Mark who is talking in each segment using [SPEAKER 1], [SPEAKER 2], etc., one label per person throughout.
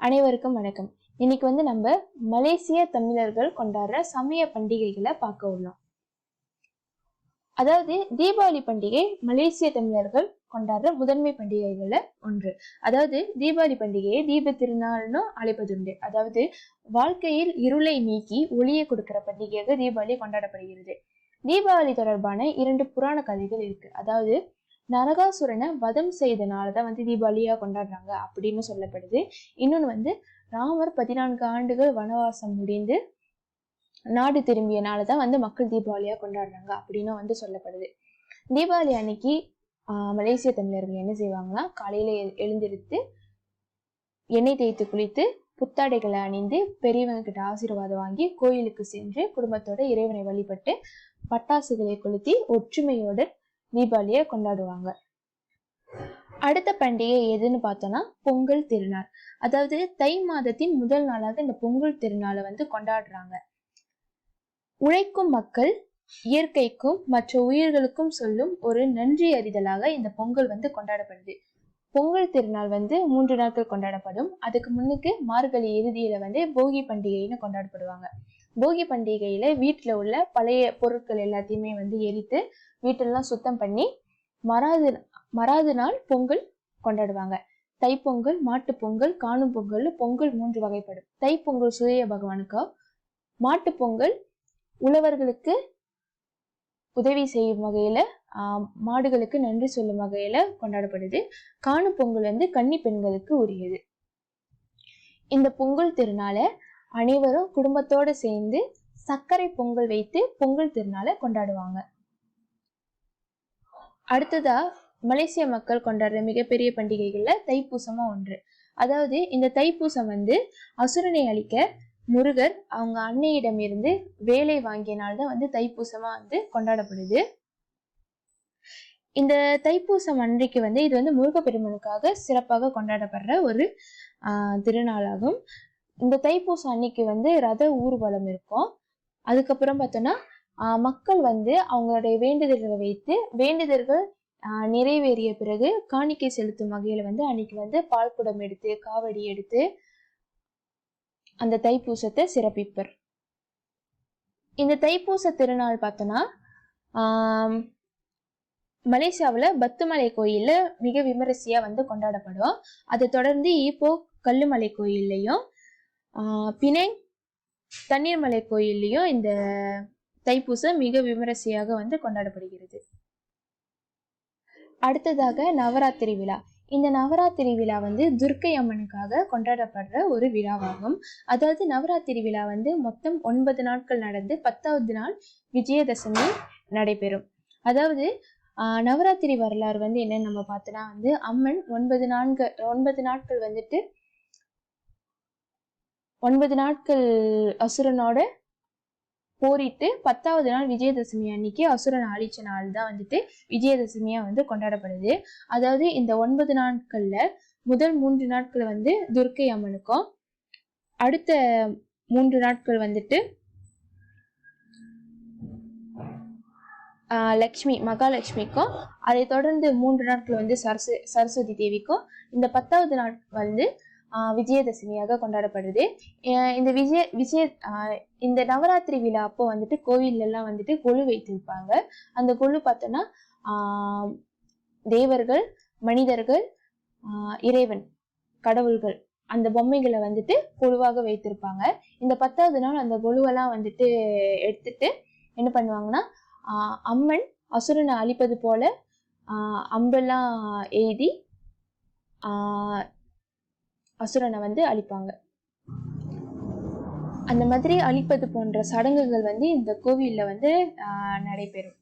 [SPEAKER 1] அனைவருக்கும் வணக்கம். இன்னைக்கு நம்ம மலேசிய தமிழர்கள் கொண்டாடுற சமய பண்டிகைகளை பார்க்க உள்ளோம். அதாவது தீபாவளி பண்டிகை மலேசிய தமிழர்கள் கொண்டாடுற முதன்மை பண்டிகைகள்ல ஒன்று. அதாவது தீபாவளி பண்டிகையை தீப திருநாள்னு அழைப்பதுண்டு. அதாவது வாழ்க்கையில் இருளை நீக்கி ஒளியை கொடுக்கிற பண்டிகையாக தீபாவளி கொண்டாடப்படுகிறது. தீபாவளி தொடர்பான 2 புராண கதைகள் இருக்கு. அதாவது நரகாசுரனை வதம் செய்தனாலதான் தீபாவளியா கொண்டாடுறாங்க அப்படின்னு சொல்லப்படுது. இன்னொன்னு ராமர் 14 ஆண்டுகள் வனவாசம் முடிந்து நாடு திரும்பியனாலதான் மக்கள் தீபாவளியா கொண்டாடுறாங்க அப்படின்னு சொல்லப்படுது. தீபாவளி அன்னைக்கு மலேசிய தமிழர்கள் என்ன செய்வாங்கன்னா, காலையில எழுந்திருத்து எண்ணெய் தேய்த்து குளித்து புத்தாடைகளை அணிந்து பெரியவங்க கிட்ட ஆசீர்வாதம் வாங்கி கோயிலுக்கு சென்று குடும்பத்தோட இறைவனை வழிபட்டு பட்டாசுகளை கொளுத்தி ஒற்றுமையோட தீபாவளியை கொண்டாடுவாங்க. அடுத்த பண்டிகை எதுன்னு பார்த்தோம்னா பொங்கல் திருநாள். அதாவது தை மாதத்தின் முதல் நாளாக இந்த பொங்கல் திருநாளை கொண்டாடுறாங்க. உழைக்கும் மக்கள் இயற்கைக்கும் மற்ற உயிர்களுக்கும் சொல்லும் ஒரு நன்றி அறிதலாக இந்த பொங்கல் கொண்டாடப்படுது. பொங்கல் திருநாள் 3 நாட்கள் கொண்டாடப்படும். அதுக்கு முன்னுக்கு மார்கழி இறுதியில போகி பண்டிகைன்னு கொண்டாடப்படுவாங்க. போகி பண்டிகையில வீட்டுல உள்ள பழைய பொருட்கள் எல்லாத்தையுமே எரித்து வீட்டெல்லாம் சுத்தம் பண்ணி மறாது நாள் பொங்கல் கொண்டாடுவாங்க. தைப்பொங்கல், மாட்டு பொங்கல், காணும் பொங்கல், பொங்கல் 3 வகைப்படும். தைப்பொங்கல் சூரிய பகவானுக்கோ, மாட்டு பொங்கல் உழவர்களுக்கு உதவி செய்யும் வகையில மாடுகளுக்கு நன்றி சொல்லும் வகையில கொண்டாடப்படுது. காணும் பொங்கல் கன்னி பெண்களுக்கு உரியது. இந்த பொங்கல் திருநாளை அனைவரும் குடும்பத்தோட சேர்ந்து சர்க்கரை பொங்கல் வைத்து பொங்கல் திருநாளை கொண்டாடுவாங்க. அடுத்ததா மலேசிய மக்கள் கொண்டாடுற மிகப்பெரிய பண்டிகைகள்ல தைப்பூசமும் ஒன்று. அதாவது இந்த தைப்பூசம் அசுரனை அழிக்க முருகர் அவங்க அன்னையிடம் இருந்து வேலை வாங்கியனால்தான் தைப்பூசமா கொண்டாடப்படுது. இந்த தைப்பூசம் அன்றைக்கு இது முருகப்பெருமனுக்காக சிறப்பாக கொண்டாடப்படுற ஒரு திருநாளாகும். இந்த தைப்பூசம் அன்னைக்கு ரத ஊர்வலம் இருக்கும். அதுக்கப்புறம் பார்த்தோம்னா மக்கள் அவங்களுடைய வேண்டுதல்களை வைத்து வேண்டுதல்கள் நிறைவேறிய பிறகு காணிக்கை செலுத்தும் வகையில அன்னைக்கு பால் குடம் எடுத்து காவடி எடுத்து அந்த தைப்பூசத்தை சிறப்பிப்பர். இந்த தைப்பூச திருநாள் பார்த்தோம்னா மலேசியாவுல பத்துமலை கோயில்ல மிக விமரிசையா கொண்டாடப்படும். அதை தொடர்ந்து ஈப்போ கல்லுமலை கோயில்லையும் பிணை தண்ணீர்மலை கோயில்லையும் இந்த தைப்பூசம் மிக விமரிசையாக கொண்டாடப்படுகிறது. அடுத்ததாக நவராத்திரி விழா. இந்த நவராத்திரி விழா துர்க்கை அம்மனுக்காக கொண்டாடப்படுற ஒரு விழாவாகும். அதாவது நவராத்திரி விழா மொத்தம் 9 நாட்கள் நடந்து 10வது நாள் விஜயதசமி நடைபெறும். அதாவது நவராத்திரி வரலாறு என்னன்னு நம்ம பார்த்தோம்னா அம்மன் 9 நாட்கள் 9 நாட்கள் அசுரனோட போரிட்டு 10வது நாள் விஜயதசமி அன்னைக்கு அசுரனை அழிச்ச நாள் தான் விஜயதசமியா கொண்டாடப்படுது. அதாவது இந்த 9 நாட்கள்ல முதல் 3 நாட்கள் துர்க்கை அம்மனுக்கும், அடுத்த 3 நாட்கள் லக்ஷ்மி மகாலட்சுமிக்கும், அதை தொடர்ந்து 3 நாட்கள் சரஸ்வதி தேவிக்கும், இந்த 10வது நாள் விஜயதசமியாக கொண்டாடப்படுது. இந்த நவராத்திரி விழா அப்போ கோவில் எல்லாம் கொலு வைத்திருப்பாங்க. அந்த கொலு பார்த்தோம்னா தேவர்கள், மனிதர்கள், இறைவன், கடவுள்கள் அந்த பொம்மைகளை கொலுவாக வைத்திருப்பாங்க. இந்த 10வது நாள் அந்த கொலுவெல்லாம் எடுத்துட்டு என்ன பண்ணுவாங்கன்னா, அம்மன் அசுரனை அழிப்பது போல அம்பெல்லாம் எய்தி அசுரனை அழிப்பாங்க. அந்த மாதிரி அழிப்பது போன்ற சடங்குகள் இந்த கோவில்ல நடைபெறும்.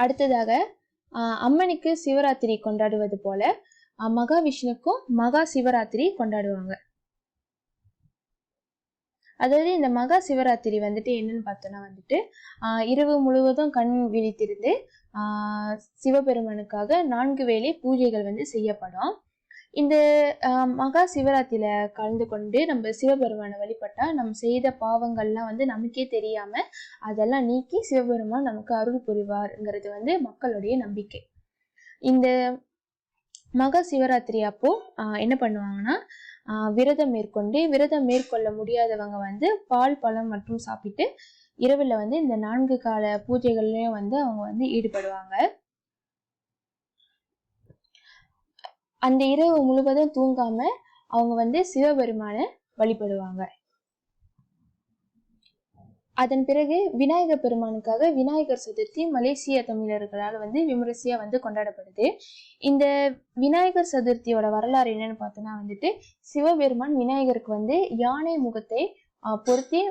[SPEAKER 1] அடுத்ததாக அம்மனுக்கு சிவராத்திரி கொண்டாடுவது போல மகாவிஷ்ணுக்கும் மகா சிவராத்திரி கொண்டாடுவாங்க. அதாவது இந்த மகா சிவராத்திரி என்னன்னு பார்த்தோம்னா இரவு முழுவதும் கண் விழித்திருந்து சிவபெருமனுக்காக 4 வேளை பூஜைகள் செய்யப்படும். இந்த மகா சிவராத்திரியில கலந்து கொண்டு நம்ம சிவபெருமானை வழிபட்டா நம்ம செய்த பாவங்கள்லாம் நமக்கே தெரியாம அதெல்லாம் நீக்கி சிவபெருமான் நமக்கு அருள் புரிவார்ங்கிறது மக்களுடைய நம்பிக்கை. இந்த மகா சிவராத்திரி அப்போ என்ன பண்ணுவாங்கன்னா விரதம் மேற்கொள்ள முடியாதவங்க வந்து பால் பழம் மற்றும் சாப்பிட்டு இரவுல வந்து இந்த 4 கால பூஜைகள்லயும் வந்து அவங்க வந்து ஈடுபடுவாங்க. அந்த இரவு முழுவதும் தூங்காம அவங்க வந்து சிவபெருமான வழிபடுவாங்க. அதன் பிறகு விநாயகர் பெருமானுக்காக விநாயகர் சதுர்த்தி மலேசிய தமிழர்களால் வந்து விமரிசையா வந்து கொண்டாடப்படுது. இந்த விநாயகர் சதுர்த்தியோட வரலாறு என்னன்னு பார்த்தோம்னா வந்துட்டு, சிவபெருமான் விநாயகருக்கு வந்து யானை முகத்தை பொருத்தி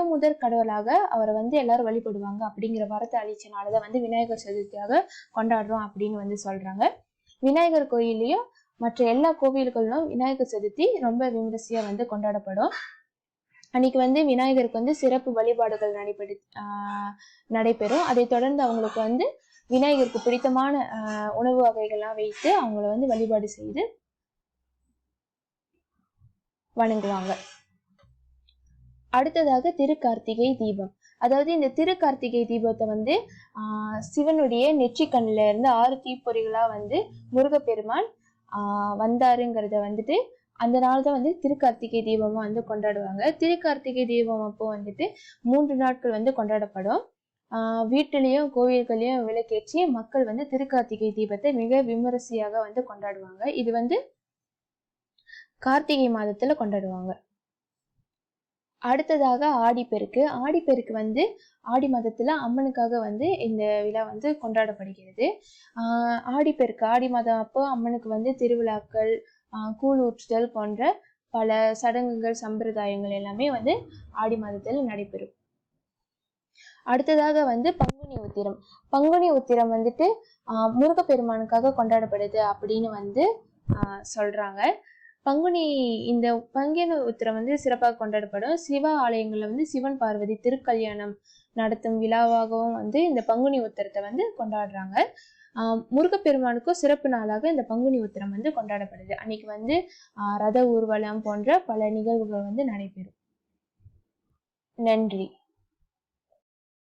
[SPEAKER 1] முதற் கடவுளாக அவரை வந்து எல்லாரும் வழிபடுவாங்க அப்படிங்கிற வரத்தை அளிச்சனாலதான் வந்து விநாயகர் சதுர்த்தியாக கொண்டாடுறோம் அப்படின்னு வந்து சொல்றாங்க. விநாயகர் கோயிலையும் மற்ற எல்லா கோவில்களிலும் விநாயகர் சதுர்த்தி ரொம்ப விமரிசையா வந்து கொண்டாடப்படும். அன்னைக்கு வந்து விநாயகருக்கு வந்து சிறப்பு வழிபாடுகள் நடைபெறும். அதை தொடர்ந்து அவங்களுக்கு வந்து விநாயகருக்கு பிடித்தமான உணவு வகைகள்லாம் வைத்து அவங்கள வந்து வழிபாடு செய்து வணங்குவாங்க. அடுத்ததாக திருக்கார்த்திகை தீபம். அதாவது இந்த திருக்கார்த்திகை தீபத்தை வந்து சிவனுடைய நெற்றிக்கண்ணில இருந்து 6 தீப்பொறிகளா வந்து முருகப்பெருமான் வந்தாருங்கிறத வந்துட்டு அந்த நாள் தான் வந்து திருக்கார்த்திகை தீபமா வந்து கொண்டாடுவாங்க. திருக்கார்த்திகை தீபம் அப்போ வந்துட்டு 3 நாட்கள் வந்து கொண்டாடப்படும். வீட்டிலையும் கோவில்களையும் விளக்கேற்றி மக்கள் வந்து திருக்கார்த்திகை தீபத்தை மிக விமரிசையாக வந்து கொண்டாடுவாங்க. இது வந்து கார்த்திகை மாதத்துல கொண்டாடுவாங்க. அடுத்ததாக ஆடிப்பெருக்கு. ஆடிப்பெருக்கு வந்து ஆடி மாதத்துல அம்மனுக்காக வந்து இந்த விழா வந்து கொண்டாடப்படுகிறது. ஆடிப்பெருக்கு ஆடி மாதம் அப்போ அம்மனுக்கு வந்து திருவிழாக்கள், கூழ் ஊற்றுதல் போன்ற பல சடங்குகள் சம்பிரதாயங்கள் எல்லாமே வந்து ஆடி மாதத்துல நடைபெறும். அடுத்ததாக வந்து பங்குனி உத்திரம். பங்குனி உத்திரம் வந்துட்டு முருகப்பெருமானுக்காக கொண்டாடப்படுது அப்படின்னு வந்து சொல்றாங்க. இந்த பங்குனி உத்திரம் வந்து சிறப்பாக கொண்டாடப்படும். சிவ ஆலயங்கள்ல வந்து சிவன் பார்வதி திருக்கல்யாணம் நடத்தும் விழாவாகவும் வந்து இந்த பங்குனி உத்திரத்தை வந்து கொண்டாடுறாங்க. முருகப்பெருமானுக்கும் சிறப்பு நாளாக இந்த பங்குனி உத்திரம் வந்து கொண்டாடப்படுது. அன்னைக்கு வந்து ரத ஊர்வலம் போன்ற பல நிகழ்வுகள் வந்து நடைபெறும். நன்றி.